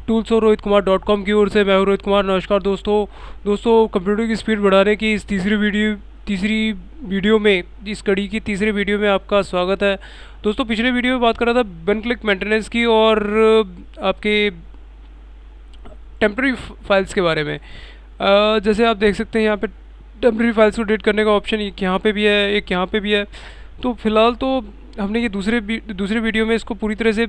Tools और Rohit Kumar .com की ओर से मैं हूं रोहित कुमार। नमस्कार दोस्तों कंप्यूटर की स्पीड बढ़ाने की इस तीसरी वीडियो में, इस कड़ी की तीसरे वीडियो में आपका स्वागत है। दोस्तों पिछले वीडियो में बात कर रहा था वन क्लिक मेंटेनेंस की और आपके टेम्प्रेरी फाइल्स के बारे में। जैसे आप देख सकते हैं यहाँ पे टेम्प्रेरी फाइल्स को डिलीट करने का ऑप्शन एक यहाँ पे भी है, एक यहाँ पे भी है। तो फिलहाल तो हमने ये दूसरे वीडियो में इसको पूरी तरह से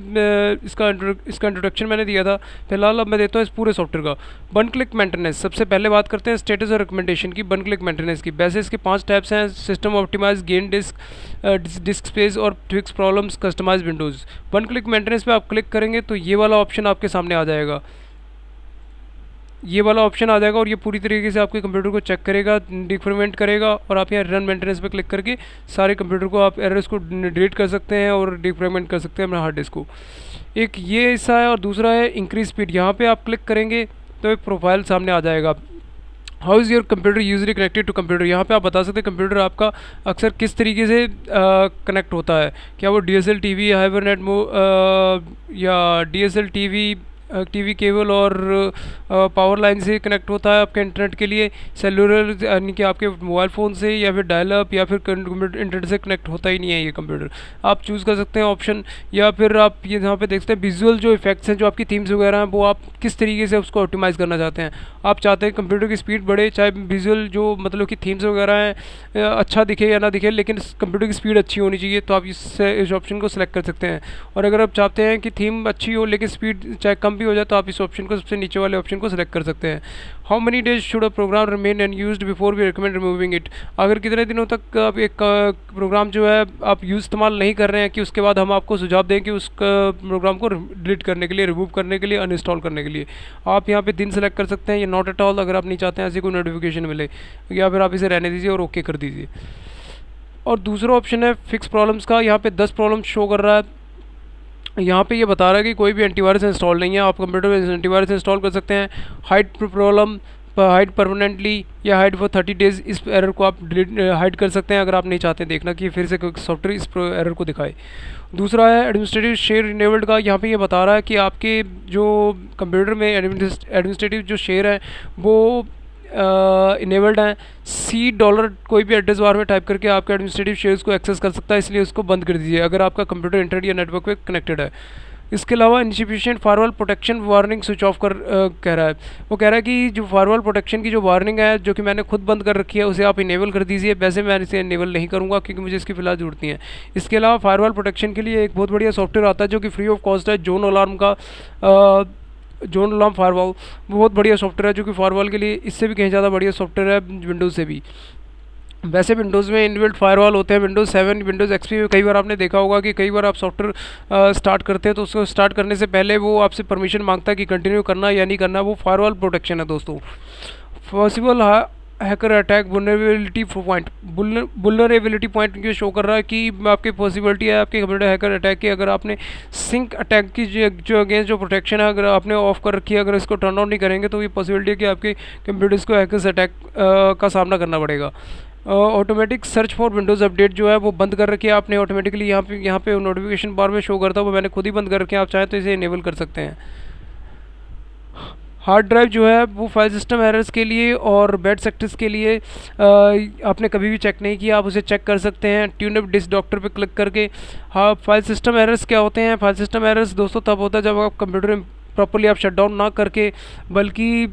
इसका इंट्रोडक्शन मैंने दिया था। फिलहाल अब मैं देता हूँ इस पूरे सॉफ्टवेयर का वन क्लिक मेंटेनेंस। सबसे पहले बात करते हैं स्टेटस और रिकमेंडेशन की वन क्लिक मेंटेनेंस की। वैसे इसके 5 टैब्स हैं: system optimize, gain disk space और fix problems, customize Windows. One click maintenance पे आप क्लिक करेंगे तो ये वाला ऑप्शन आपके सामने आ जाएगा, ये वाला ऑप्शन आ जाएगा और ये पूरी तरीके से आपके कंप्यूटर को चेक करेगा, डिफॉर्मेट करेगा। और आप यहाँ रन मेंटेनेंस पे क्लिक करके सारे कंप्यूटर को आप एरर्स को डिलीट कर सकते हैं और डिफॉर्मेट कर सकते हैं अपने हार्ड डिस्क को। एक ये हिस्सा है और दूसरा है इंक्रीज स्पीड। यहाँ पे आप क्लिक करेंगे तो एक प्रोफाइल सामने आ जाएगा। How is your computer usually connected to computer. यहाँ पे आप बता सकते हैं कंप्यूटर आपका अक्सर किस तरीके से कनेक्ट होता है। क्या वो DSL TV, हाइबरनेट या DSL टीवी केबल और पावर लाइन से कनेक्ट होता है आपके इंटरनेट के लिए, सेलुलर यानी कि आपके मोबाइल फ़ोन से, या फिर डायल अप, या फिर इंटरनेट से कनेक्ट होता ही नहीं है ये कंप्यूटर। आप चूज़ कर सकते हैं ऑप्शन। या फिर आप ये यहाँ पे देख सकते हैं विजुअल जो इफेक्ट्स हैं, जो आपकी थीम्स वगैरह हैं, वो आप किस तरीके से उसको ऑप्टिमाइज़ करना चाहते हैं। आप चाहते हैं कंप्यूटर की स्पीड बढ़े, चाहे विजुअल जो मतलब कि थीम्स वगैरह हैं अच्छा दिखे या ना दिखे, लेकिन कंप्यूटर की स्पीड अच्छी होनी चाहिए, तो आप इस ऑप्शन को सिलेक्ट कर सकते हैं। और अगर आप चाहते हैं कि थीम अच्छी हो लेकिन स्पीड चाहे कम भी हो जाए, तो आप इस ऑप्शन को, सबसे नीचे वाले ऑप्शन को सिलेक्ट कर सकते हैं। How many days should a program remain unused before we recommend removing it. अगर कितने दिनों तक आप एक प्रोग्राम जो है आप इस्तेमाल नहीं कर रहे हैं कि उसके बाद हम आपको सुझाव दें कि उस प्रोग्राम को डिलीट करने के लिए, रिमूव करने के लिए, अनइंस्टॉल करने के लिए। आप यहाँ पे दिन सेलेक्ट कर सकते हैं, या नॉट एट ऑल अगर आप नहीं चाहते हैं ऐसी कोई नोटिफिकेशन मिले, या फिर आप इसे रहने दीजिए और ओके कर दीजिए। और दूसरा ऑप्शन है फिक्स प्रॉब्लम्स का। यहाँ पे 10 प्रॉब्लम शो कर रहा है। यहाँ पे ये बता रहा है कि कोई भी एंटीवायरस इंस्टॉल नहीं है, आप कंप्यूटर में एंटीवायरस इंस्टॉल कर सकते हैं। हाइड प्रॉब्लम, हाइड परमानेंटली या हाइड फॉर 30 डेज, इस एरर को आप हाइड कर सकते हैं अगर आप नहीं चाहते देखना कि फिर से सॉफ्टवेयर इस एरर को दिखाए। दूसरा है एडमिनिस्ट्रेटिव शेयर इनेबल्ड का। यहाँ पे ये बता रहा है कि आपके जो कंप्यूटर में एडमिनिस्ट्रेटिव जो शेयर है वो इनेबल्ड हैं। $C कोई भी एड्रेस बार में टाइप करके आपके एडमिनिस्ट्रेटिव शेयर्स को एक्सेस कर सकता है, इसलिए उसको बंद कर दीजिए अगर आपका कंप्यूटर इंटरनेट या नेटवर्क पे कनेक्टेड है। इसके अलावा insufficient firewall protection warning switch off कर कह रहा है। वो कह रहा है कि जो फायरवॉल प्रोटेक्शन की जो वार्निंग है, जो कि मैंने खुद बंद कर रखी है, उसे आप इनेबल कर दीजिए। वैसे मैं इसे इनेबल नहीं करूँगा क्योंकि मुझे इसकी फिलहाल जरूरत नहीं है। इसके अलावा फायरवॉल प्रोटेक्शन के लिए एक बहुत बढ़िया सॉफ्टवेयर आता है जो कि फ्री ऑफ कॉस्ट है, जोन अलार्म का। जोन अलार्म फायरवॉल बहुत बढ़िया सॉफ्टवेयर है, जो कि फायरवॉल के लिए इससे भी कहीं ज़्यादा बढ़िया सॉफ्टवेयर है विंडोज़ से भी। वैसे विंडोज़ में इनबिल्ट फायरवॉल होते हैं। विंडोज़ 7, विंडोज़ XP में कई बार आपने देखा होगा कि कई बार आप सॉफ्टवेयर स्टार्ट करते हैं तो उसको स्टार्ट करने से पहले वो आपसे परमिशन मांगता है कि कंटिन्यू करना या नहीं करना। वो फायरवॉल प्रोटेक्शन है दोस्तों। Possible hacker attack vulnerability point, vulnerability point ये शो कर रहा है कि आपकी पॉसिबिलिटी है आपके कंप्यूटर हैकर अटैक की। अगर आपने सिंक अटैक की जो अगेंस्ट जो प्रोटेक्शन है अगर आपने ऑफ कर रखी है, अगर इसको टर्न ऑन नहीं करेंगे तो ये पॉसिबिलिटी है कि आपके कंप्यूटर्स को हैकर्स अटैक का सामना करना पड़ेगा। Automatic search for Windows update जो है वो बंद कर रखी है आपने ऑटोमेटिकली। यहाँ पे नोटिफिकेशन बार में शो करता है, वो मैंने खुद ही बंद कर रखे हैं। आप चाहें तो इसे इनेबल कर सकते हैं। हार्ड ड्राइव जो है वो फाइल सिस्टम एरर्स के लिए और बैड सेक्टर्स के लिए आपने कभी भी चेक नहीं किया, आप उसे चेक कर सकते हैं ट्यूनअप डिस्क डॉक्टर पे क्लिक करके। हाँ, फाइल सिस्टम एरर्स क्या होते हैं? फाइल सिस्टम एरर्स दोस्तों तब होता है जब आप कंप्यूटर में प्रॉपरली आप शटडाउन ना करके, बल्कि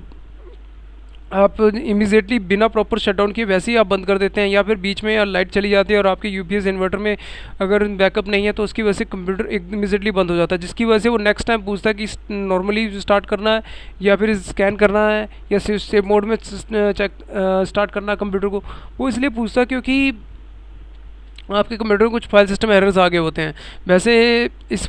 आप इमीडिएटली बिना प्रॉपर शटडाउन किए वैसे ही आप बंद कर देते हैं, या फिर बीच में या लाइट चली जाती है और आपके UPS इन्वर्टर में अगर बैकअप नहीं है तो उसकी वजह से कंप्यूटर इमीडिएटली बंद हो जाता है, जिसकी वजह से वो नेक्स्ट टाइम पूछता है कि नॉर्मली स्टार्ट करना है या फिर स्कैन करना है या सेव मोड में चेक स्टार्ट करना है कंप्यूटर को। वो इसलिए पूछता है क्योंकि आपके कंप्यूटर में कुछ फाइल सिस्टम एरर्स आ गए होते हैं। वैसे इस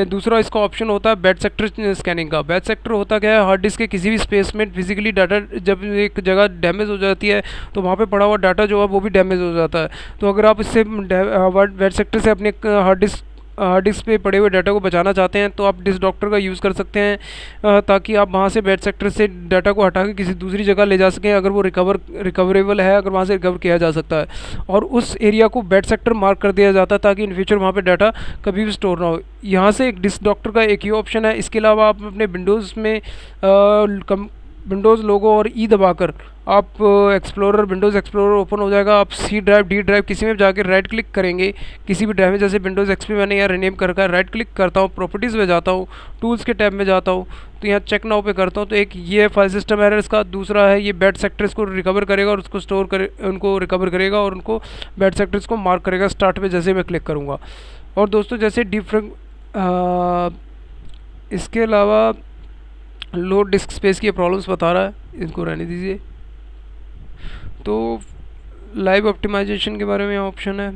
दूसरा इसका ऑप्शन होता है बैड सेक्टर स्कैनिंग का। बैड सेक्टर होता क्या है? हार्ड डिस्क के किसी भी स्पेस में फिजिकली डाटा जब एक जगह डैमेज हो जाती है तो वहाँ पे पड़ा हुआ डाटा जो है वो भी डैमेज हो जाता है। तो अगर आप इससे बैड सेक्टर से अपने हार्ड डिस्क हार्ड डिस्क पे पड़े हुए डाटा को बचाना चाहते हैं तो आप डिस्क डॉक्टर का यूज़ कर सकते हैं, ताकि आप वहाँ से बैड सेक्टर से डाटा को हटा के किसी दूसरी जगह ले जा सकें, अगर वो रिकवरेबल है, अगर वहाँ से रिकवर किया जा सकता है। और उस एरिया को बैड सेक्टर मार्क कर दिया जाता है ताकि इन फ्यूचर वहाँ पर डाटा कभी भी स्टोर ना हो। यहाँ से एक डिस्क डॉक्टर का एक ही ऑप्शन है। इसके अलावा आप अपने विंडोज़ में विंडोज़ लोगो और ई दबाकर आप विंडोज़ एक्सप्लोरर ओपन हो जाएगा। आप सी ड्राइव, डी ड्राइव किसी में जाकर राइट क्लिक करेंगे किसी भी ड्राइव में, जैसे विंडोज़ एक्सपी मैंने यहाँ रीनेम कर रखा है, राइट क्लिक करता हूँ, प्रॉपर्टीज़ में जाता हूँ, टूल्स के टैब में जाता हूँ, तो यहाँ चेक नाउ पे करता हूँ। तो एक ये फाइल सिस्टम एरर इसका, दूसरा है ये बैड सेक्टर्स को रिकवर करेगा और उसको स्टोर करे, उनको रिकवर करेगा और उनको बैड सेक्टर्स को मार्क करेगा स्टार्ट पे जैसे मैं क्लिक करूँगा। और दोस्तों जैसे डिफरेंट इसके अलावा लो डिस्क स्पेस की प्रॉब्लम्स बता रहा है, इनको रहने दीजिए। तो लाइव ऑप्टिमाइजेशन के बारे में ऑप्शन है।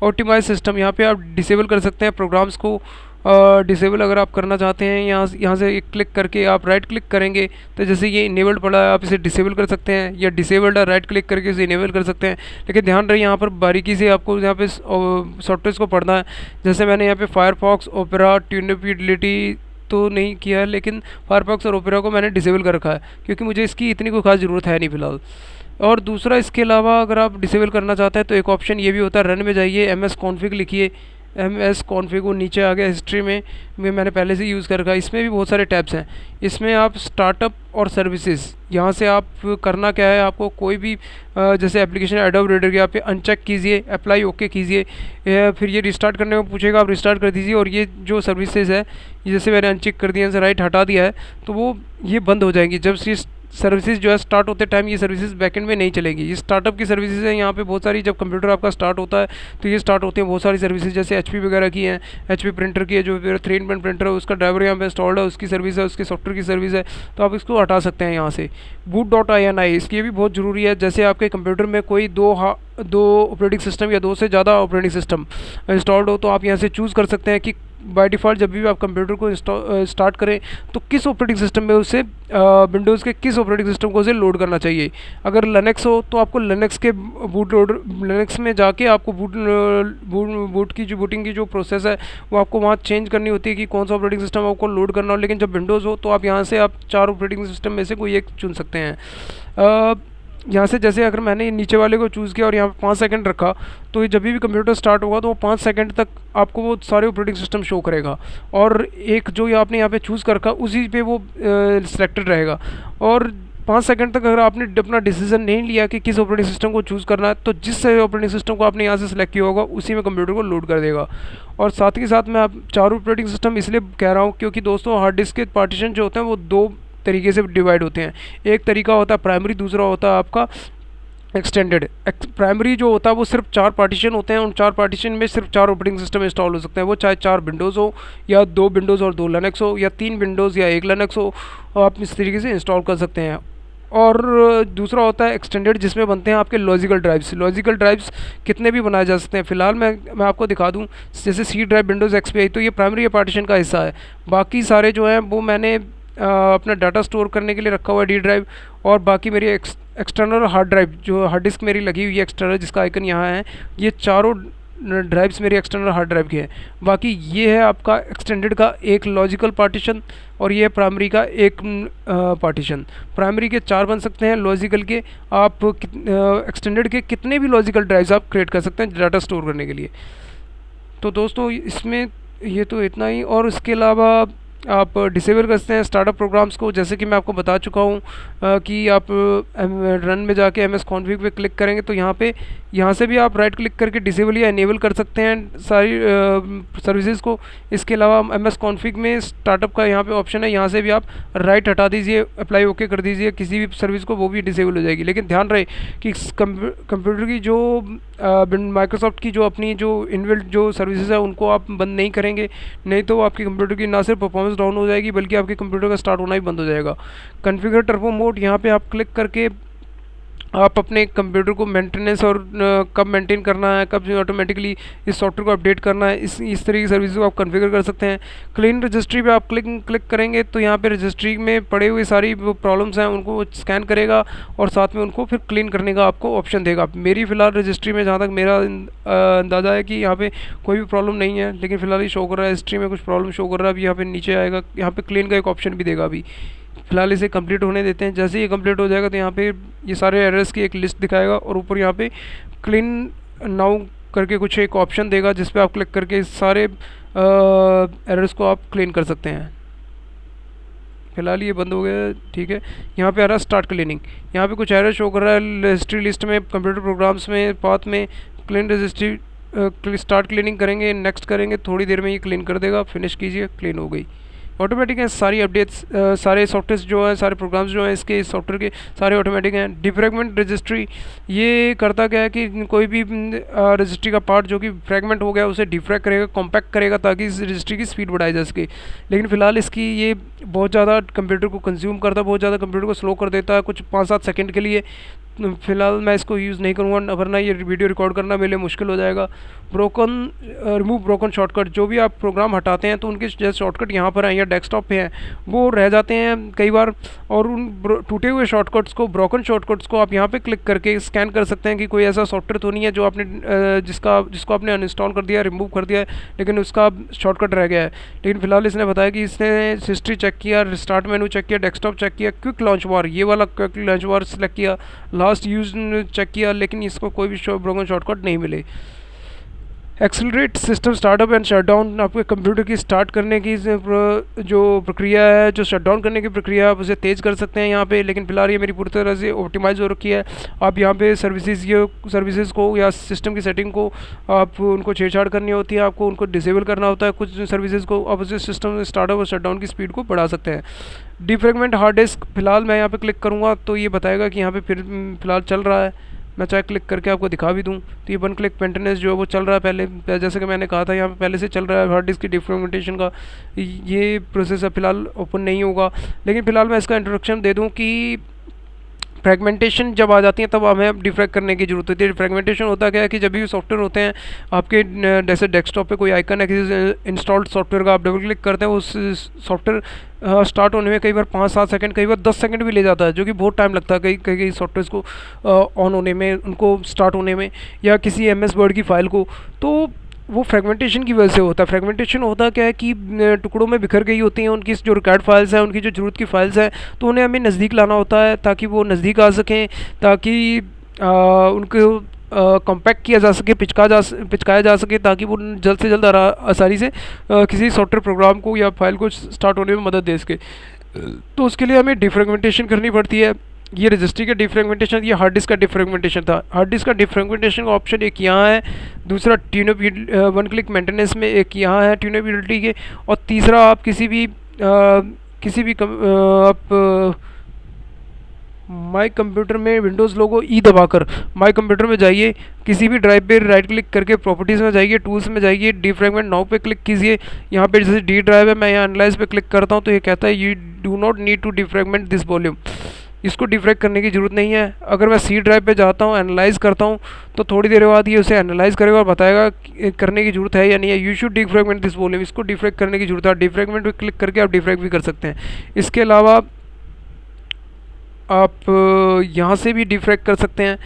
ऑप्टिमाइज सिस्टम, यहाँ पे आप डिसेबल कर सकते हैं प्रोग्राम्स को। डिसेबल अगर आप करना चाहते हैं, यहाँ से क्लिक करके आप राइट क्लिक करेंगे तो जैसे ये इनेबल्ड पड़ा है आप इसे डिसेबल कर सकते हैं, या डिसेबल्ड है राइट क्लिक करके इसे इनेबल कर सकते हैं। लेकिन ध्यान रहे यहाँ पर बारीकी से आपको यहाँ पे सॉफ्टवेयर को पढ़ना है। जैसे मैंने यहाँ पे फायरफॉक्स, ओपेरा, ट्यूनेबिलिटी तो नहीं किया है, लेकिन फायरफॉक्स और ओपेरा को मैंने डिसेबल कर रखा है क्योंकि मुझे इसकी इतनी कोई खास ज़रूरत है नहीं फ़िलहाल। और दूसरा इसके अलावा अगर आप डिसेबल करना चाहते हैं तो एक ऑप्शन ये भी होता है, रन में जाइए, MS कॉन्फ़िग लिखिए, MS कॉन्फ़िग वो नीचे आ गया हिस्ट्री में मैंने पहले से यूज़ कर रखा है। इसमें भी बहुत सारे टैब्स हैं। इसमें आप स्टार्टअप और सर्विसेज, यहाँ से आप करना क्या है, आपको कोई भी जैसे एप्लीकेशन एडोब रीडर के यहाँ पे अनचेक कीजिए, अप्लाई ओके कीजिए, फिर ये रिस्टार्ट करने को पूछेगा, आप रिस्टार्ट कर दीजिए। और ये जो सर्विसेज है, ये जैसे मैंने अनचेक कर दिया, राइट हटा दिया है, तो वो ये बंद हो जाएंगी। जब ये सर्विसेज जो है स्टार्ट होते टाइम ये सर्विसेज बैकएंड में नहीं चलेगी। ये स्टार्टअप की सर्विसेज है यहाँ पे बहुत सारी। जब कंप्यूटर आपका स्टार्ट होता है तो ये स्टार्ट होते हैं बहुत सारी सर्विसेज, जैसे HP वगैरह की हैं, HP प्रिंटर की है, जो 3-in-1 प्रिंटर है उसका ड्राइवर यहाँ पे इंस्टॉल्ड है, उसकी सर्विस है, उसके सॉफ्टवेयर की सर्विस है, तो आप इसको हटा सकते हैं यहाँ से। boot.ini इसकी ये भी बहुत ज़रूरी है। जैसे आपके कंप्यूटर में कोई दो ऑपरेटिंग सिस्टम या 2 से ज़्यादा ऑपरेटिंग सिस्टम इंस्टॉल्ड हो तो आप यहाँ से चूज़ कर सकते हैं कि बाय डिफ़ॉल्ट जब भी आप कंप्यूटर को स्टार्ट करें तो किस ऑपरेटिंग सिस्टम में उसे विंडोज़ के किस ऑपरेटिंग सिस्टम को उसे लोड करना चाहिए। अगर लिनक्स हो तो आपको लिनक्स के लिनक्स में जाके आपको बूटिंग की जो प्रोसेस है वो आपको वहाँ चेंज करनी होती है कि कौन सा ऑपरेटिंग सिस्टम आपको लोड करना हो। लेकिन जब विंडोज़ हो तो आप यहाँ से आप 4 ऑपरेटिंग सिस्टम में से कोई एक चुन सकते हैं। यहाँ से जैसे अगर मैंने नीचे वाले को चूज़ किया और यहाँ 5 सेकंड रखा तो ये जब भी कंप्यूटर स्टार्ट होगा तो वो 5 सेकंड तक आपको वो सारे ऑपरेटिंग सिस्टम शो करेगा, और एक जो आपने यहाँ पे चूज़ कर रखा उसी पे वो सिलेक्टेड रहेगा। और 5 सेकंड तक अगर आपने अपना डिसीजन नहीं लिया कि किस ऑपरेटिंग सिस्टम को चूज़ करना है तो जिस ऑपरेटिंग सिस्टम को आपने यहाँ से सिलेक्ट किया होगा उसी में कंप्यूटर को लोड कर देगा। और साथ ही साथ मैं आप 4 ऑपरेटिंग सिस्टम इसलिए कह रहा हूँ क्योंकि दोस्तों हार्ड डिस्क के पार्टीशन जो होते हैं वो 2 तरीके से डिवाइड होते हैं। एक तरीका होता है प्राइमरी, दूसरा होता है आपका एक्सटेंडेड। प्राइमरी जो होता है वो सिर्फ 4 पार्टीशन होते हैं, उन 4 पार्टीशन में सिर्फ 4 ऑपरेटिंग सिस्टम इंस्टॉल हो सकते हैं। वो चाहे 4 विंडोज़ हो या 2 विंडोज़ और 2 लिनक्स हो या 3 विंडोज़ या 1 लिनक्स हो, आप इस तरीके से इंस्टॉल कर सकते हैं। और दूसरा होता है एक्सटेंडेड, जिसमें बनते हैं आपके लॉजिकल ड्राइव्स। लॉजिकल ड्राइव्स कितने भी बनाए जा सकते हैं। फ़िलहाल मैं आपको दिखा दूं, जैसे सी ड्राइव विंडोज़ XP आई तो ये प्राइमरी पार्टीशन का हिस्सा है। बाकी सारे जो हैं वो मैंने अपना डाटा स्टोर करने के लिए रखा हुआ है डी ड्राइव, और बाकी मेरी एक्सटर्नल हार्ड ड्राइव जो हार्ड डिस्क मेरी लगी हुई है एक्सटर्नल, जिसका आइकन यहाँ है, ये चारों ड्राइव्स मेरी एक्सटर्नल हार्ड ड्राइव की है। बाकी ये है आपका एक्सटेंडेड का एक लॉजिकल पार्टीशन और ये है प्राइमरी का एक पार्टीशन। प्राइमरी के 4 बन सकते हैं, लॉजिकल के आप एक्सटेंडेड के कितने भी लॉजिकल ड्राइव्स आप क्रिएट कर सकते हैं डाटा स्टोर करने के लिए। तो दोस्तों इसमें ये तो इतना ही। और इसके अलावा आप डिसेबल कर सकते हैं स्टार्टअप प्रोग्राम्स को, जैसे कि मैं आपको बता चुका हूँ कि आप रन में जाके MS कॉन्फ़िग पे क्लिक करेंगे तो यहाँ से भी आप राइट क्लिक करके डिसेबल या इनेबल कर सकते हैं सारी सर्विसेज को। इसके अलावा MS कॉन्फ़िग में स्टार्टअप का यहाँ पे ऑप्शन है, यहाँ से भी आप राइट हटा दीजिए, अप्लाई ओके कर दीजिए किसी भी सर्विस को, वो भी डिसेबल हो जाएगी। लेकिन ध्यान रहे कि कंप्यूटर की जो माइक्रोसॉफ्ट की जो अपनी जो इनबिल्ट जो सर्विसेज है उनको आप बंद नहीं करेंगे, नहीं तो आपकी कंप्यूटर की ना सिर्फ परफॉर्मेंस डाउन हो जाएगी बल्कि आपके कंप्यूटर का स्टार्ट होना ही बंद हो जाएगा। कॉन्फ़िगर टर्बो मोड, यहाँ पे आप क्लिक करके आप अपने कंप्यूटर को मेंटेनेंस और कब मेंटेन करना है, कब ऑटोमेटिकली इस सॉफ्टवेयर को अपडेट करना है, इस तरह की सर्विस को आप कॉन्फ़िगर कर सकते हैं। क्लीन रजिस्ट्री पे आप क्लिक करेंगे तो यहाँ पे रजिस्ट्री में पड़े हुए सारी वो प्रॉब्लम्स हैं उनको स्कैन करेगा और साथ में उनको फिर क्लीन करने का आपको ऑप्शन देगा। मेरी फ़िलहाल रजिस्ट्री में जहाँ तक मेरा अंदाज़ा है कि यहाँ पे कोई भी प्रॉब्लम नहीं है, लेकिन फ़िलहाल ये शो कर रहा है हिस्ट्री में कुछ प्रॉब्लम शो कर रहा है। अभी यहाँ पे नीचे आएगा, यहाँ पे क्लीन का एक ऑप्शन भी देगा। अभी फिलहाल इसे कंप्लीट होने देते हैं। जैसे ही ये कंप्लीट हो जाएगा तो यहाँ पे ये सारे एरर्स की एक लिस्ट दिखाएगा और ऊपर यहाँ पे क्लीन नाउ करके कुछ एक ऑप्शन देगा जिस पे आप क्लिक करके इस सारे एरर्स को आप क्लीन कर सकते हैं। फिलहाल ये बंद हो गया, ठीक है। यहाँ पे आ रहा है स्टार्ट क्लीनिंग, यहाँ पे कुछ एरर शो कर रहा है हिस्ट्री लिस्ट में, कंप्यूटर प्रोग्राम्स में, पाथ में। क्लीन रजिस्ट्री स्टार्ट क्लीनिंग करेंगे, नेक्स्ट करेंगे, थोड़ी देर में ये क्लीन कर देगा। फिनिश कीजिए, क्लीन हो गई ऑटोमेटिक है। सारी अपडेट्स सारे सॉफ्टवेयर जो हैं, सारे प्रोग्राम्स जो हैं इसके सॉफ्टवेयर के सारे ऑटोमेटिक हैं। डिफ्रैगमेंट रजिस्ट्री ये करता क्या है कि कोई भी रजिस्ट्री का पार्ट जो कि फ्रैगमेंट हो गया उसे डिफ्रैग करेगा, कॉम्पैक्ट करेगा ताकि इस रजिस्ट्री की स्पीड बढ़ाई जा सके। लेकिन फ़िलहाल इसकी ये बहुत ज़्यादा कंप्यूटर को कंज्यूम करता है, बहुत ज़्यादा कंप्यूटर को स्लो कर देता है कुछ 5-7 सेकेंड के लिए। फ़िलहाल मैं इसको यूज़ नहीं करूँगा, वरना ये वीडियो रिकॉर्ड करना मेरे लिए मुश्किल हो जाएगा। रिमूव ब्रोकन शॉर्टकट, जो भी आप प्रोग्राम हटाते हैं तो उनके जैसे शॉर्टकट यहाँ पर हैं या डेस्कटॉप पे हैं वो रह जाते हैं कई बार, और उन टूटे हुए शॉर्टकट्स को, ब्रोकन शॉर्टकट्स को आप यहाँ पे क्लिक करके स्कैन कर सकते हैं कि कोई ऐसा सॉफ्टवेयर तो नहीं है जो आपने जिसको आपने अनइंस्टॉल कर दिया, रिमूव कर दिया है, लेकिन उसका शॉर्टकट रह गया है। लेकिन फ़िलहाल इसने बताया कि इसने हिस्ट्री चेक किया, स्टार्ट मेनू चेक किया, डेस्कटॉप चेक किया, क्विक लॉन्च बार, ये वाला क्विक लॉन्च बार सेलेक्ट किया, लास्ट यूज चेक किया, लेकिन इसको कोई भी ब्रोकन शॉर्टकट नहीं मिले। Accelerate system startup and shutdown, आपके कंप्यूटर की स्टार्ट करने की जो प्रक्रिया है, जो शटडाउन करने की प्रक्रिया है, आप उसे तेज़ कर सकते हैं यहाँ पे। लेकिन फिलहाल ये मेरी पूरी तरह से ऑप्टिमाइज़ हो रखी है। आप यहाँ पे सर्विसेज को या सिस्टम की सेटिंग को आप उनको छेड़छाड़ करनी होती है, आपको उनको डिसेबल करना होता है कुछ सर्विसेज को, आप उसे सिस्टम स्टार्टअप और शटडाउन की स्पीड को बढ़ा सकते हैं। डिफ्रैगमेंट हार्ड डिस्क, फिलहाल मैं यहाँ पे क्लिक करूँगा तो ये बताएगा कि यहाँ पे फिलहाल चल रहा है। मैं चाहे क्लिक करके आपको दिखा भी दूँ तो ये वन क्लिक मेंटेनेंस जो है वो चल रहा है पहले, जैसे कि मैंने कहा था यहाँ पे पहले से चल रहा है। हार्ड डिस्क की डिफ्रैगमेंटेशन का ये प्रोसेस फिलहाल ओपन नहीं होगा, लेकिन फ़िलहाल मैं इसका इंट्रोडक्शन दे दूँ कि फ्रैगमेंटेशन जब आ जाती है तब हमें डिफ्रैग करने की जरूरत होती है। फ्रैगमेंटेशन होता क्या है कि जब भी सॉफ्टवेयर होते हैं आपके, जैसे डेस्कटॉप पे कोई आइकन है किसी इंस्टॉल्ड सॉफ्टवेयर का, आप डबल क्लिक करते हैं उस सॉफ्टवेयर स्टार्ट होने में कई बार 5-7 सेकंड, कई बार 10 सेकंड भी ले जाता है, जो कि बहुत टाइम लगता है कई सॉफ्टवेयर को ऑन होने में, उनको स्टार्ट होने में, या किसी MS वर्ड की फ़ाइल को। तो वो फ्रेगमेंटेशन की वजह से होता है। फ्रेगमेंटेशन होता क्या है कि टुकड़ों में बिखर गई होती हैं उनकी जो रिकॉर्ड फाइल्स हैं, उनकी जो ज़रूरत की फाइल्स हैं, तो उन्हें हमें नज़दीक लाना होता है ताकि वो नज़दीक आ सकें, ताकि उनको कॉम्पैक्ट किया जा सके, पिचकाया जा सके, ताकि वो जल्द से जल्द आसानी से किसी सॉफ्टवेयर प्रोग्राम को या फाइल को स्टार्ट होने में मदद दे सके। तो उसके लिए हमें डिफ्रेगमेंटेशन करनी पड़ती है। ये रजिस्ट्री का डिफ्रेगमेंटेशन, ये हार्ड डिस्क का डिफ्रेगमेंटेशन था। हार्ड डिस्क का डिफ्रेगमेंटेशन का ऑप्शन एक यहाँ है, दूसरा वन क्लिक मेंटेनेंस में एक यहाँ है ट्यूनेबिलिटी के, और तीसरा आप किसी भी आप माई कंप्यूटर में विंडोज़ लोगो ई दबाकर माई कंप्यूटर में जाइए, किसी भी ड्राइव पे राइट क्लिक करके प्रॉपर्टीज़ में जाइए, टूल्स में जाइए, डिफ्रैगमेंट नाउ पे क्लिक कीजिए। यहाँ पे जैसे डी ड्राइव है, मैं यहाँ एनालाइज पे क्लिक करता हूँ तो ये कहता है you do not need to defragment this volume, इसको डिफ्रैग करने की ज़रूरत नहीं है। अगर मैं सी ड्राइव पे जाता हूँ, एनालाइज करता हूँ, तो थोड़ी देर बाद ये उसे एनालाइज करेगा और बताएगा करने की ज़रूरत है या नहीं है। You should defragment this volume, इसको डिफ्रैग करने की ज़रूरत है। डिफ्रैगमेंट पे क्लिक करके आप डिफ्रैग भी कर सकते हैं। इसके अलावा आप यहाँ से भी डिफ्रैग कर सकते हैं।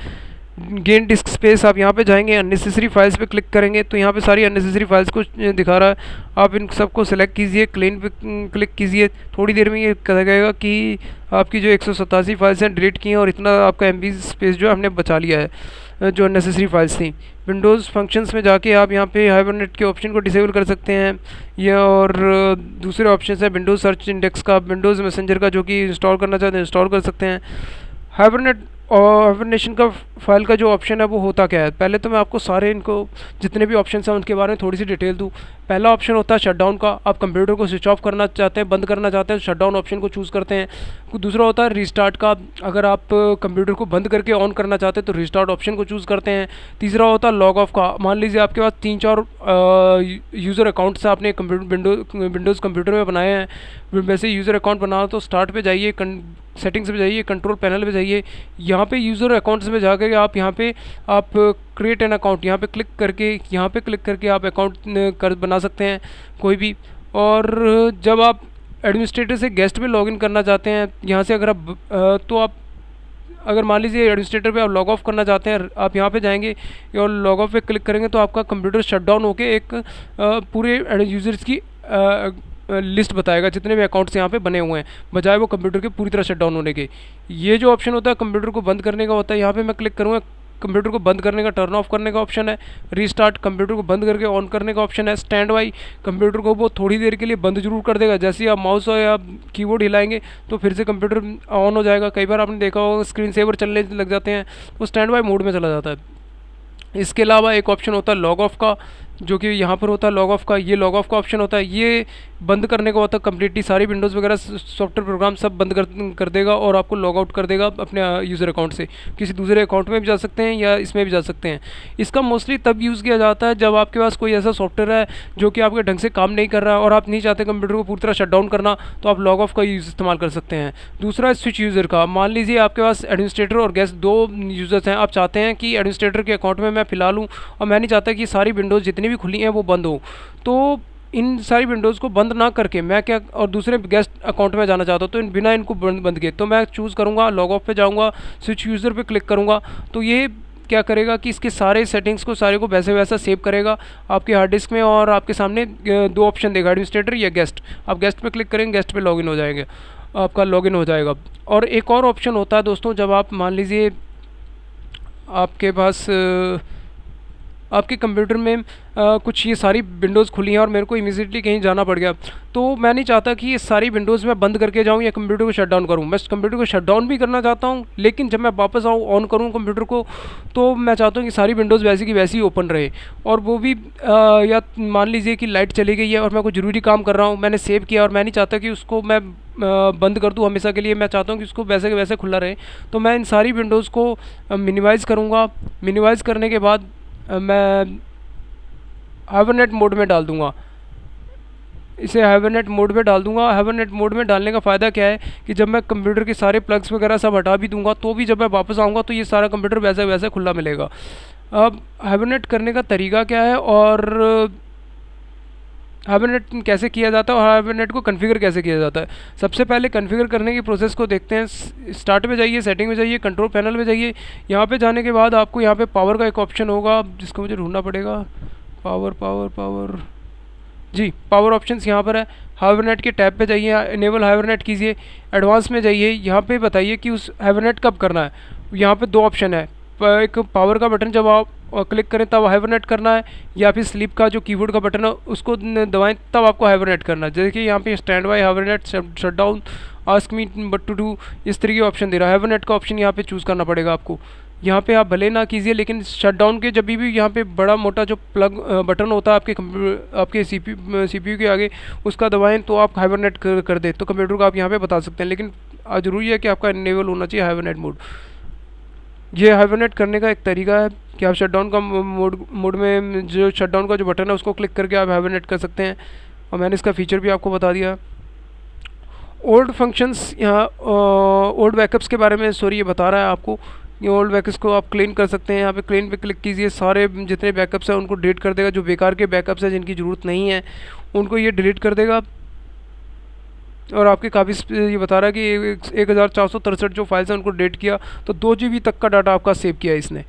गेन डिस्क स्पेस, आप यहाँ पे जाएंगे, अननेसेसरी फाइल्स पे क्लिक करेंगे तो यहाँ पे सारी अननेसेसरी फाइल्स को दिखा रहा है। आप इन सबको सेलेक्ट कीजिए, क्लीन पे क्लिक कीजिए, थोड़ी देर में ये कहेगा कि आपकी जो 187 फाइल्स हैं डिलीट की हैं और इतना आपका MB स्पेस जो हमने बचा लिया है जो अननेसेसरी फाइल्स थी। विंडोज़ फंक्शंस में जाके आप यहाँ पे हाइबरनेट के ऑप्शन को डिसेबल कर सकते हैं, या और दूसरे ऑप्शन हैं विंडोज़ सर्च इंडेक्स का, विंडोज़ मैसेंजर का, जो कि इंस्टॉल करना चाहते हैं इंस्टॉल कर सकते हैं। हाइबरनेट और हाइबरनेशन का फाइल का जो ऑप्शन है वो होता क्या है, पहले तो मैं आपको सारे इनको जितने भी ऑप्शन हैं उनके बारे में थोड़ी सी डिटेल दूँ। पहला ऑप्शन होता है शटडाउन का, आप कंप्यूटर को स्विच ऑफ करना चाहते हैं, बंद करना चाहते हैं, शटडाउन ऑप्शन को चूज़ करते हैं। दूसरा होता है रीस्टार्ट का, अगर आप कंप्यूटर को बंद करके ऑन करना चाहते हैं तो रीस्टार्ट ऑप्शन को चूज़ करते हैं। तीसरा होता है लॉग ऑफ का, मान लीजिए आपके पास 3-4 यूज़र अकाउंट्स आपने विंडोज़ कंप्यूटर में बनाए हैं, वैसे यूज़र अकाउंट बनाओ तो स्टार्ट पे जाइए, सेटिंग्स पे जाइए, कंट्रोल पैनल पे जाइए, यहाँ पे यूज़र अकाउंट्स में जाकर आप यहाँ पे आप क्रिएट एन अकाउंट यहाँ पे क्लिक करके आप अकाउंट बना सकते हैं कोई भी। और जब आप एडमिनिस्ट्रेटर से गेस्ट में लॉगिन करना चाहते हैं, यहाँ से अगर आप तो आप अगर मान लीजिए एडमिनिस्ट्रेटर पे आप लॉग ऑफ करना चाहते हैं, आप यहाँ पे जाएंगे और लॉग ऑफ पे क्लिक करेंगे तो आपका कंप्यूटर शट डाउन होकर एक पूरे यूज़र्स की लिस्ट बताएगा जितने भी अकाउंट्स यहाँ पे बने हुए हैं, बजाय वो कंप्यूटर के पूरी तरह शट डाउन होने के। ये जो ऑप्शन होता है कंप्यूटर को बंद करने का होता है, यहाँ पे मैं क्लिक करूँगा, कंप्यूटर को बंद करने का टर्न ऑफ करने का ऑप्शन है। रीस्टार्ट कंप्यूटर को बंद करके ऑन करने का ऑप्शन है। स्टैंड बाई कंप्यूटर को वो थोड़ी देर के लिए बंद जरूर कर देगा, जैसे ही आप माउस और या कीबोर्ड हिलाएंगे तो फिर से कंप्यूटर ऑन हो जाएगा। कई बार आपने देखा होगा स्क्रीन सेवर चलने लग जाते हैं, वो स्टैंड बाई मोड में चला जाता है। इसके अलावा एक ऑप्शन होता है लॉग ऑफ का, जो कि यहाँ पर होता है लॉग ऑफ का। ये लॉग ऑफ का ऑप्शन होता है, ये बंद करने का होता है कम्प्लीटली सारी विंडोज़ वगैरह सॉफ्टवेयर प्रोग्राम सब बंद कर देगा और आपको लॉग आउट कर देगा अपने यूज़र अकाउंट से। किसी दूसरे अकाउंट में भी जा सकते हैं या इसमें भी जा सकते हैं। इसका मोस्टली तब यूज़ किया जाता है जब आपके पास कोई ऐसा सॉफ्टवेयर है जो कि आपके ढंग से काम नहीं कर रहा है और आप नहीं चाहते कंप्यूटर को पूरी तरह शट डाउन करना, तो आप लॉग ऑफ का यूज़ इस्तेमाल कर सकते हैं। दूसरा है स्विच यूज़र का। मान लीजिए आपके पास एडमिनिस्ट्रेटर और गेस्ट दो यूज़र्स हैं, आप चाहते हैं कि एडमिनिस्ट्रेटर के अकाउंट में मैं फ़िलहाल हूँ और मैं नहीं चाहता कि सारी विंडोज़ जितनी भी खुली हैं वो बंद हो, तो इन सारी विंडोज़ को बंद ना करके मैं क्या और दूसरे गेस्ट अकाउंट में जाना चाहता हूँ, तो बिना इनको बंद किए तो मैं चूज़ करूँगा लॉग ऑफ पे जाऊँगा, स्विच यूज़र पे क्लिक करूँगा, तो ये क्या करेगा कि इसके सारे सेटिंग्स को सारे को वैसे वैसा सेव करेगा आपके हार्ड डिस्क में और आपके सामने दो ऑप्शन देगा, एडमिनिस्ट्रेटर या गेस्ट। आप गेस्ट पे क्लिक करेंगे, गेस्ट पे लॉगिन हो जाएंगे, आपका लॉगिन हो जाएगा। और एक और ऑप्शन होता है दोस्तों, जब आप मान लीजिए आपके पास आपके कंप्यूटर में कुछ ये सारी विंडोज़ खुली हैं और मेरे को इमीडिएटली कहीं जाना पड़ गया, तो मैं नहीं चाहता कि ये सारी विंडोज़ मैं बंद करके जाऊँ या कंप्यूटर को शट डाउन करूँ। मैं कंप्यूटर को शट डाउन भी करना चाहता हूँ, लेकिन जब मैं वापस आऊँ ऑन करूँ कंप्यूटर को, तो मैं चाहता हूँ कि सारी विंडोज़ वैसी की वैसी ओपन रहे। और वो भी या मान लीजिए कि लाइट चली गई है और मैं कोई ज़रूरी काम कर रहा हूँ, मैंने सेव किया और मैं नहीं चाहता कि उसको मैं बंद कर दूँ हमेशा के लिए, मैं चाहता हूँ कि उसको वैसे के वैसे खुला रहे। तो मैं इन सारी विंडोज़ को मिनिमाइज़ करूँगा। मिनिमाइज़ करने के बाद मैं हाइबरनेट मोड में डाल दूंगा, इसे हाइबरनेट मोड में डाल दूंगा। हाइबरनेट मोड में डालने का फ़ायदा क्या है कि जब मैं कंप्यूटर के सारे प्लग्स वगैरह सब हटा भी दूंगा तो भी जब मैं वापस आऊँगा तो ये सारा कंप्यूटर वैसे वैसे खुला मिलेगा। अब हाइबरनेट करने का तरीका क्या है और हाइबरनेट कैसे किया जाता है और हाइबरनेट को कॉन्फ़िगर कैसे किया जाता है। सबसे पहले कॉन्फ़िगर करने की प्रोसेस को देखते हैं। स्टार्ट में जाइए, सेटिंग में जाइए, कंट्रोल पैनल में जाइए। यहाँ पे जाने के बाद आपको यहाँ पे पावर का एक ऑप्शन होगा जिसको मुझे ढूंढना पड़ेगा। पावर जी, पावर ऑप्शंस यहाँ पर है। हाइबरनेट के टैब पे जाइए, इनेबल हाइबरनेट कीजिए। एडवांस में जाइए, यहाँ पे बताइए कि उस हाइबरनेट कब करना है। यहाँ पे दो ऑप्शन है, एक पावर का बटन जब आप क्लिक करें तब हाइबरनेट करना है, या फिर स्लीप का जो कीबोर्ड का बटन है उसको दबाएं तब आपको हाइबरनेट करना है। जैसे कि यहाँ पे stand by, hibernate, shut down, ask me what to do, इस तरीके के ऑप्शन दे रहा है। हाइबरनेट का ऑप्शन यहाँ पे चूज़ करना पड़ेगा आपको। यहाँ पे आप भले ना कीजिए, लेकिन शट डाउन के जब भी यहाँ पे बड़ा मोटा जो प्लग बटन होता है आपके सीपीयू के आगे, उसका दबाएं तो आप हाइबरनेट कर दे तो कंप्यूटर को आप यहाँ पे बता सकते हैं। लेकिन ज़रूरी है कि आपका इनेबल होना चाहिए हाइबरनेट मोड। ये हाइबरनेट करने का एक तरीका है कि आप शटडाउन का मोड में जो शटडाउन का जो बटन है उसको क्लिक करके आप हाइबरनेट कर सकते हैं, और मैंने इसका फीचर भी आपको बता दिया। ओल्ड फंक्शंस, यहाँ ओल्ड बैकअप्स के बारे में ये बता रहा है आपको। ये ओल्ड बैकअप्स को आप क्लीन कर सकते हैं। यहाँ पे क्लीन पे क्लिक कीजिए, सारे जितने बैकअप्स हैं उनको डिलीट कर देगा। जो बेकार के बैकअप्स हैं जिनकी ज़रूरत नहीं है उनको ये डिलीट कर देगा। और आपके काफ़ी ये बता रहा है कि 1463 जो फाइल्स हैं उनको डिलीट किया, तो 2 GB तक का डाटा आपका सेव किया इसने।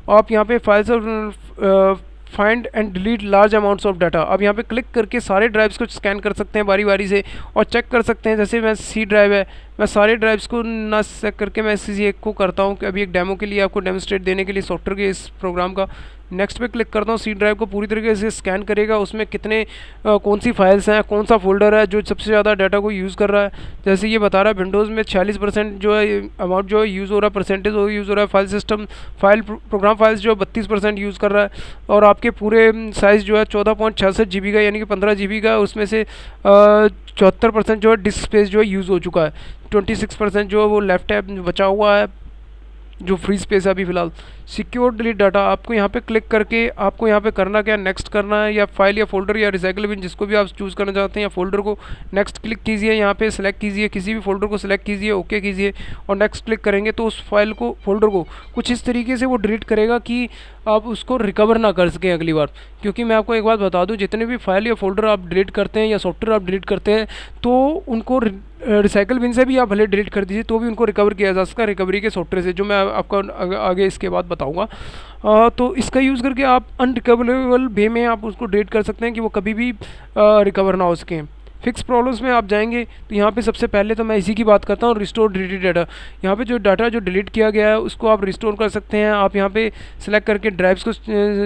आप यहाँ पे फाइल्स और find and delete large amounts of data, आप यहाँ पे क्लिक करके सारे ड्राइव्स को स्कैन कर सकते हैं बारी बारी से और चेक कर सकते हैं। जैसे मैं सी ड्राइव है, मैं सारे ड्राइव्स को ना चेक करके मैं किसी एक को करता हूँ कि अभी एक डेमो के लिए आपको डेमोस्ट्रेट देने के लिए सॉफ्टवेयर के इस प्रोग्राम का। नेक्स्ट पे क्लिक करता हूँ। सी ड्राइव को पूरी तरीके से स्कैन करेगा, उसमें कितने कौन सी फाइल्स हैं, कौन सा फोल्डर है जो सबसे ज़्यादा डाटा को यूज़ कर रहा है। जैसे ये बता रहा है विंडोज़ में 46% जो है अमाउंट जो है यूज़ हो रहा है, परसेंटेज वो यूज़ हो रहा है। फाइल सिस्टम प्रोग्राम फाइल्स जो है 32% यूज़ कर रहा है, और आपके पूरे साइज़ जो है 14.66 GB का यानी कि 15 GB का, उसमें से 74% जो है डिस्क स्पेस जो है यूज़ हो चुका है। 26% जो है वो लेफ्ट टैब बचा हुआ है। जो फ्री स्पेस है अभी फ़िलहाल। सिक्योर डिलीट डाटा, आपको यहाँ पे क्लिक करके आपको यहाँ पे करना क्या है, नेक्स्ट करना है, या फाइल या फोल्डर या रिसाइकल बिन जिसको भी आप चूज़ करना चाहते हैं, या फोल्डर को नेक्स्ट क्लिक कीजिए, यहाँ पे सेलेक्ट कीजिए, किसी भी फोल्डर को सिलेक्ट कीजिए, ओके कीजिए और नेक्स्ट क्लिक करेंगे तो उस फाइल को, फोल्डर को कुछ इस तरीके से वो डिलीट करेगा कि आप उसको रिकवर ना कर सकें अगली बार। क्योंकि मैं आपको एक बात बता दूं, जितने भी फाइल या फोल्डर आप डिलीट करते हैं या सॉफ्टवेयर आप डिलीट करते हैं तो उनको रिसाइकल बिन से भी आप भले डिलीट कर दीजिए तो भी उनको रिकवर किया जा सकता है रिकवरी के सॉफ्टवेयर से, जो मैं आपको आगे इसके बाद बताऊंगा। तो इसका यूज़ करके आप अनरिकवरेबल वे में आप उसको डिलीट कर सकते हैं कि वो कभी भी रिकवर ना हो सकें। फिक्स प्रॉब्लम्स में आप जाएंगे तो यहाँ पे सबसे पहले तो मैं इसी की बात करता हूँ, रिस्टोर डिलीटेड डाटा। यहाँ पे जो डाटा जो डिलीट किया गया है उसको आप रिस्टोर कर सकते हैं। आप यहाँ पे सेलेक्ट करके ड्राइव्स को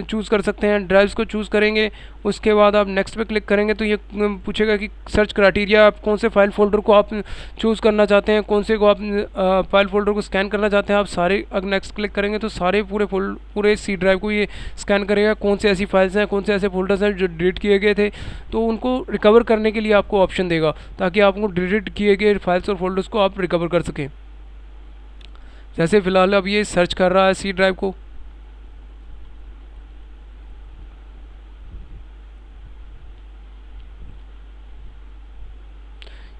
चूज़ कर सकते हैं। ड्राइव्स को चूज़ करेंगे, उसके बाद आप नेक्स्ट पे क्लिक करेंगे तो ये पूछेगा कि सर्च क्राइटेरिया, आप कौन से फाइल फोल्डर को आप चूज़ करना चाहते हैं, कौन से को आप फाइल फोल्डर को स्कैन करना चाहते हैं। आप सारे अगर नेक्स्ट क्लिक करेंगे तो सारे पूरे सी ड्राइव को ये स्कैन करेगा, कौन से ऐसी फाइल्स हैं, कौन से ऐसे फोल्डर्स हैं जो डिलीट किए गए थे, तो उनको रिकवर करने के लिए आपको ऑप्शन देगा ताकि आपको डिलीट किए गए फाइल्स और फोल्डर्स को आप रिकवर कर सकें। जैसे फ़िलहाल अब ये सर्च कर रहा है सी ड्राइव को,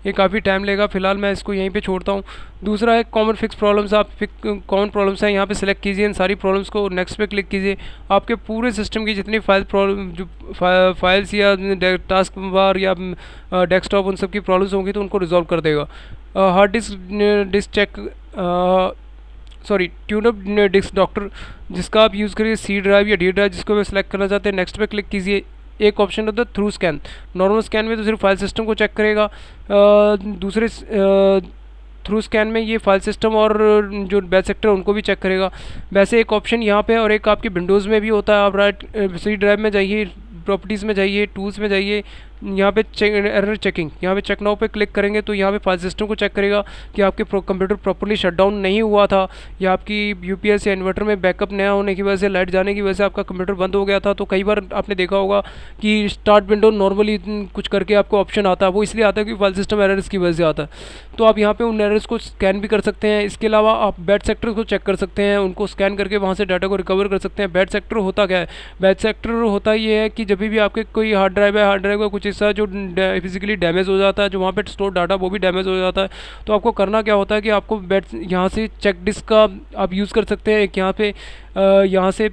ये काफ़ी टाइम लेगा, फिलहाल मैं इसको यहीं पे छोड़ता हूँ। दूसरा है कॉमन फिक्स प्रॉब्लम्स, आप कॉमन प्रॉब्लम्स हैं यहाँ पे सेलेक्ट कीजिए, इन सारी प्रॉब्लम्स को नेक्स्ट पे क्लिक कीजिए। आपके पूरे सिस्टम की जितनी फाइल्स या टास्क बार या डेस्कटॉप उन सब की प्रॉब्लम्स होंगी तो उनको रिजॉल्व कर देगा। Hard disk check, sorry tune up disk doctor, जिसका आप यूज़ करिए सी ड्राइव या डी ड्राइव जिसको मैं सेलेक्ट करना चाहते हैं। नेक्स्ट पे क्लिक कीजिए। एक ऑप्शन होता है थ्रू स्कैन, नॉर्मल स्कैन में तो सिर्फ फाइल सिस्टम को चेक करेगा, दूसरे थ्रू स्कैन में ये फाइल सिस्टम और जो बैच सेक्टर उनको भी चेक करेगा। वैसे एक ऑप्शन यहाँ पे और एक आपके विंडोज़ में भी होता है। आप राइट सी ड्राइव में जाइए, प्रॉपर्टीज़ में जाइए, टूल्स में जाइए, यहाँ पे एरर चेकिंग, यहाँ पे चेक नाउ पे क्लिक करेंगे तो यहाँ पे फाइल सिस्टम को चेक करेगा कि आपके कंप्यूटर प्रॉपर्ली शटडाउन नहीं हुआ था या आपकी यूपीएस या इन्वर्टर में बैकअप नया होने की वजह से, लाइट जाने की वजह से आपका कंप्यूटर बंद हो गया था। तो कई बार आपने देखा होगा कि स्टार्ट विंडो नॉर्मली कुछ करके आपको ऑप्शन आता है, वो इसलिए आता है कि फाइल सिस्टम एरर्स की वजह से आता है। तो आप यहाँ पे उन एरर्स को स्कैन भी कर सकते हैं। इसके अलावा आप बैच सेक्टर को चेक कर सकते हैं, उनको स्कैन करके वहाँ से डाटा को रिकवर कर सकते हैं। बैच सेक्टर होता क्या है? बैच सेक्टर होता ये है कि जब भी आपके कोई हार्ड ड्राइव है, हार्ड ड्राइव का कुछ हिस्सा जो फिजिकली डैमेज हो जाता है, जो वहाँ पे स्टोर डाटा वो भी डैमेज हो जाता है, तो आपको करना क्या होता है कि आपको बैच यहाँ से चेक डिस्क का आप यूज़ कर सकते हैं एक यहाँ पे यहाँ से,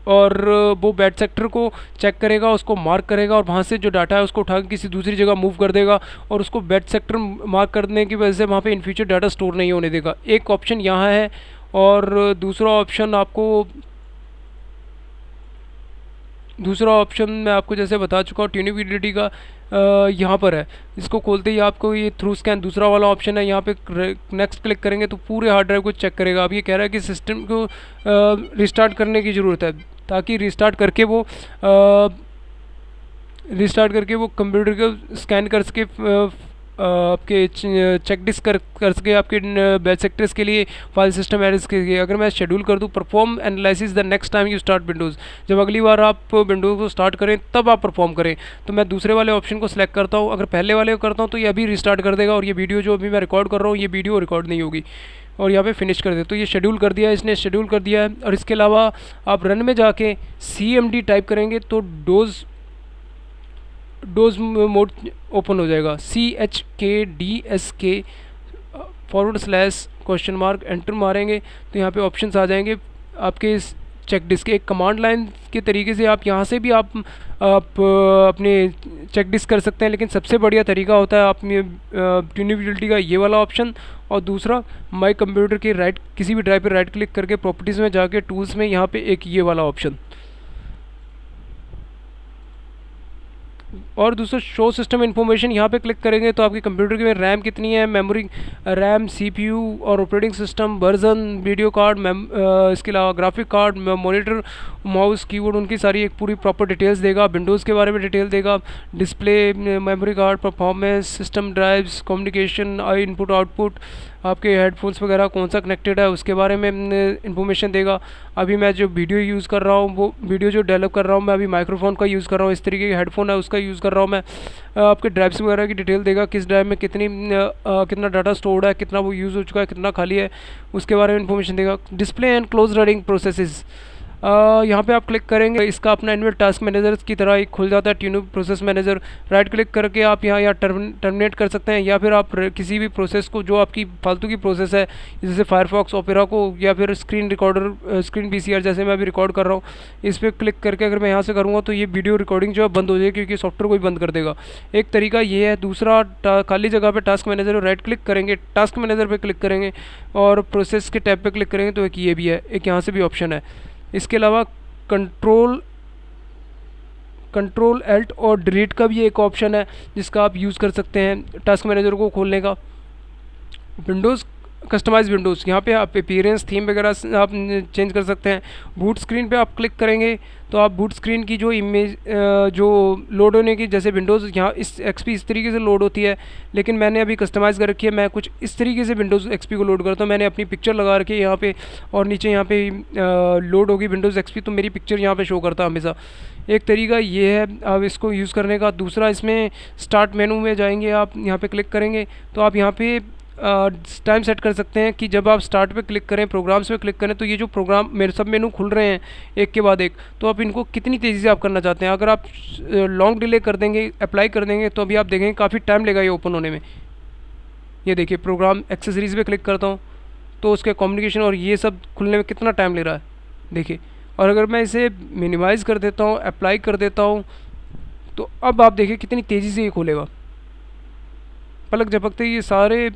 और वो बैच सेक्टर को चेक करेगा, उसको मार्क करेगा और वहाँ से जो डाटा है उसको उठा के किसी दूसरी जगह मूव कर देगा और उसको बैच सेक्टर मार्क करने की वजह से वहाँ पे इन फ्यूचर डाटा स्टोर नहीं होने देगा। एक ऑप्शन यहाँ है और दूसरा ऑप्शन मैं आपको जैसे बता चुका हूँ ट्यूनेबिलिटी का, यहाँ पर है। इसको खोलते ही आपको ये थ्रू स्कैन दूसरा वाला ऑप्शन है, यहाँ पे नेक्स्ट क्लिक करेंगे तो पूरे हार्ड ड्राइव को चेक करेगा। अब ये कह रहा है कि सिस्टम को रिस्टार्ट करने की ज़रूरत है ताकि रिस्टार्ट करके वो कंप्यूटर को स्कैन कर सके, आपके चेक डिस्क कर सके आपके बैच सेक्टर्स के लिए, फाइल सिस्टम एरर्स के लिए। अगर मैं शेड्यूल कर दूं perform analysis the next time you start Windows, जब अगली बार आप विंडोज़ को स्टार्ट करें तब आप परफॉर्म करें, तो मैं दूसरे वाले ऑप्शन को सिलेक्ट करता हूं। अगर पहले वाले को करता हूं तो ये अभी रिस्टार्ट कर देगा और ये वीडियो जो अभी मैं रिकॉर्ड कर रहा हूँ ये वीडियो रिकॉर्ड नहीं होगी, और यहाँ पे फिनिश कर दे। तो ये शेड्यूल कर दिया है, इसने शेड्यूल कर दिया है। और इसके अलावा आप रन में जाके CMD टाइप करेंगे तो डोज मोड ओपन हो जाएगा, CHKDSK /? एंटर मारेंगे तो यहाँ पे ऑप्शंस आ जाएंगे आपके इस चेक डिस्क। एक कमांड लाइन के तरीके से आप यहाँ से भी आप अपने चेक डिस्क कर सकते हैं, लेकिन सबसे बढ़िया तरीका होता है आप ट्यूनेबिलिटी का ये वाला ऑप्शन, और दूसरा माई कंप्यूटर के किसी भी ड्राइव पर राइट क्लिक करके प्रॉपर्टीज़ में जाके टूल्स में यहाँ पे एक ये वाला ऑप्शन, और दूसरा शो सिस्टम इन्फॉर्मेशन, यहाँ पे क्लिक करेंगे तो आपके कंप्यूटर में रैम कितनी है, मेमोरी, रैम, CPU और operating system, version, video card, इसके अलावा graphic card, monitor, mouse, keyboard, उनकी सारी एक पूरी प्रॉपर डिटेल्स देगा। विंडोज़ के बारे में डिटेल देगा, display, memory card, performance, system drives, communication, input output, आपके हेडफोन्स वगैरह कौन सा कनेक्टेड है उसके बारे में इन्फॉर्मेशन देगा। अभी मैं जो वीडियो यूज़ कर रहा हूँ, वो वीडियो जो डेवलप कर रहा हूँ मैं अभी माइक्रोफोन का यूज़ कर रहा हूँ, इस तरीके के हेडफोन है उसका यूज़ कर रहा हूँ मैं। आपके ड्राइव्स वगैरह की डिटेल देगा, किस ड्राइव में कितना डाटा स्टोर्ड है, कितना वो यूज़ हो चुका है, कितना खाली है, उसके बारे में इन्फॉर्मेशन देगा। Display and close running processes, यहाँ पे आप क्लिक करेंगे, इसका अपना एनुअल टास्क मैनेजर की तरह एक खुल जाता है ट्यूनिब प्रोसेस मैनेजर। राइट क्लिक करके आप यहाँ टर्मिनेट कर सकते हैं, या फिर आप किसी भी प्रोसेस को जो आपकी फालतू की प्रोसेस है, जैसे फायरफॉक्स, ओपेरा को, या फिर स्क्रीन रिकॉर्डर, स्क्रीन VCR जैसे मैं अभी रिकॉर्ड कर रहा हूँ, इस पर क्लिक करके अगर मैं यहाँ से करूँगा तो ये वीडियो रिकॉर्डिंग जो है बंद हो जाएगी, क्योंकि सॉफ्टवेयर को ही बंद कर देगा। एक तरीका ये है। दूसरा, खाली जगह पे टास्क मैनेजर राइट क्लिक करेंगे, टास्क मैनेजर पे क्लिक करेंगे और प्रोसेस के टैब पे क्लिक करेंगे तो एक ये भी है, एक यहाँ से भी ऑप्शन है। इसके अलावा कंट्रोल Alt और डिलीट का भी एक ऑप्शन है जिसका आप यूज़ कर सकते हैं टास्क मैनेजर को खोलने का। विंडोज़, कस्टमाइज विंडोज़, यहाँ पे आप अपीयरेंस, थीम वगैरह आप चेंज कर सकते हैं। बूट स्क्रीन पे आप क्लिक करेंगे तो आप बूट स्क्रीन की जो इमेज जो लोड होने की, जैसे विंडोज़ यहाँ इस XP इस तरीके से लोड होती है, लेकिन मैंने अभी कस्टमाइज़ कर रखी है, मैं कुछ इस तरीके से विंडोज़ XP को लोड करता हूँ। मैंने अपनी पिक्चर लगा रखी है यहाँ पे, और नीचे यहाँ पे लोड होगी विंडोज़ XP तो मेरी पिक्चर यहाँ पे शो करता है हमेशा। एक तरीका ये है अब इसको यूज़ करने का। दूसरा, इसमें स्टार्ट मेनू में जाएंगे, आप यहाँ पे क्लिक करेंगे तो आप यहाँ पे टाइम सेट कर सकते हैं कि जब आप स्टार्ट पे क्लिक करें, प्रोग्राम्स पे क्लिक करें, तो ये जो प्रोग्राम मेरे सब मेनू खुल रहे हैं एक के बाद एक, तो आप इनको कितनी तेज़ी से आप करना चाहते हैं। अगर आप लॉन्ग डिले कर देंगे, अप्लाई कर देंगे, तो अभी आप देखेंगे काफ़ी टाइम लेगा ये ओपन होने में। ये देखिए, प्रोग्राम एक्सेसरीज़ पे क्लिक करता हूँ तो उसके कम्युनिकेशन और ये सब खुलने में कितना टाइम ले रहा है देखिए। और अगर मैं इसे मिनिमाइज़ कर देता हूँ, अप्लाई कर देता हूँ, तो अब आप देखिए कितनी तेज़ी से ये खोलेगा। पलक झपकते ये सारे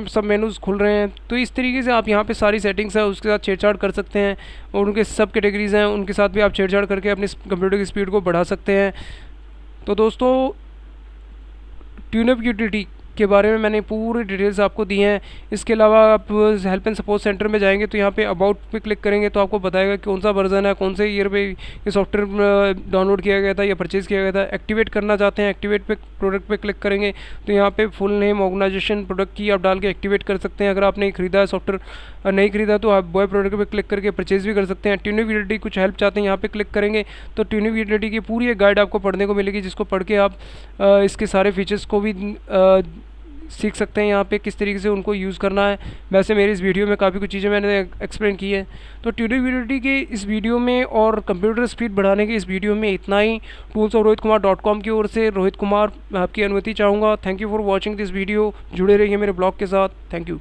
सब मेनूज़ खुल रहे हैं। तो इस तरीके से आप यहाँ पे सारी सेटिंग्स है उसके साथ छेड़छाड़ कर सकते हैं, और उनके सब कैटेगरीज़ हैं उनके साथ भी आप छेड़छाड़ करके अपने कंप्यूटर की स्पीड को बढ़ा सकते हैं। तो दोस्तों, ट्यूनअप यूटिलिटी के बारे में मैंने पूरी डिटेल्स आपको दी हैं। इसके अलावा आप हेल्प एंड सपोर्ट सेंटर में जाएंगे तो यहाँ पे अबाउट पे क्लिक करेंगे तो आपको बताएगा कि कौन सा वर्जन है, कौन से ईयर पे ये सॉफ्टवेयर डाउनलोड किया गया था या परचेज़ किया गया था। एक्टिवेट करना चाहते हैं, एक्टिवेट पे प्रोडक्ट पे क्लिक करेंगे तो यहाँ पे फुल नेम, ऑर्गेनाइजेशन, प्रोडक्ट की आप डाल के एक्टिवेट कर सकते हैं। अगर आपने खरीदा है सॉफ्टवेयर, नहीं खरीदा तो आप बॉय प्रोडक्ट पर क्लिक करके परचेज़ भी कर सकते हैं। ट्यूनअप यूटिलिटी कुछ हेल्प चाहते हैं, यहाँ पे क्लिक करेंगे तो ट्यूनअप यूटिलिटी की पूरी एक गाइड आपको पढ़ने को मिलेगी, जिसको पढ़ के आप इसके सारे फीचर्स को भी सीख सकते हैं यहाँ पे किस तरीके से उनको यूज़ करना है। वैसे मेरी इस वीडियो में काफ़ी कुछ चीज़ें मैंने एक्सप्लेन की है। तो ट्यूनअप यूटिलिटी के इस वीडियो में और कंप्यूटर स्पीड बढ़ाने के इस वीडियो में इतना ही। टूल्स ऑफ rohitkumar.com की ओर से रोहित कुमार, मैं आपकी अनुमति चाहूँगा। Thank you for watching this video. जुड़े रहिए मेरे ब्लॉग के साथ। Thank you.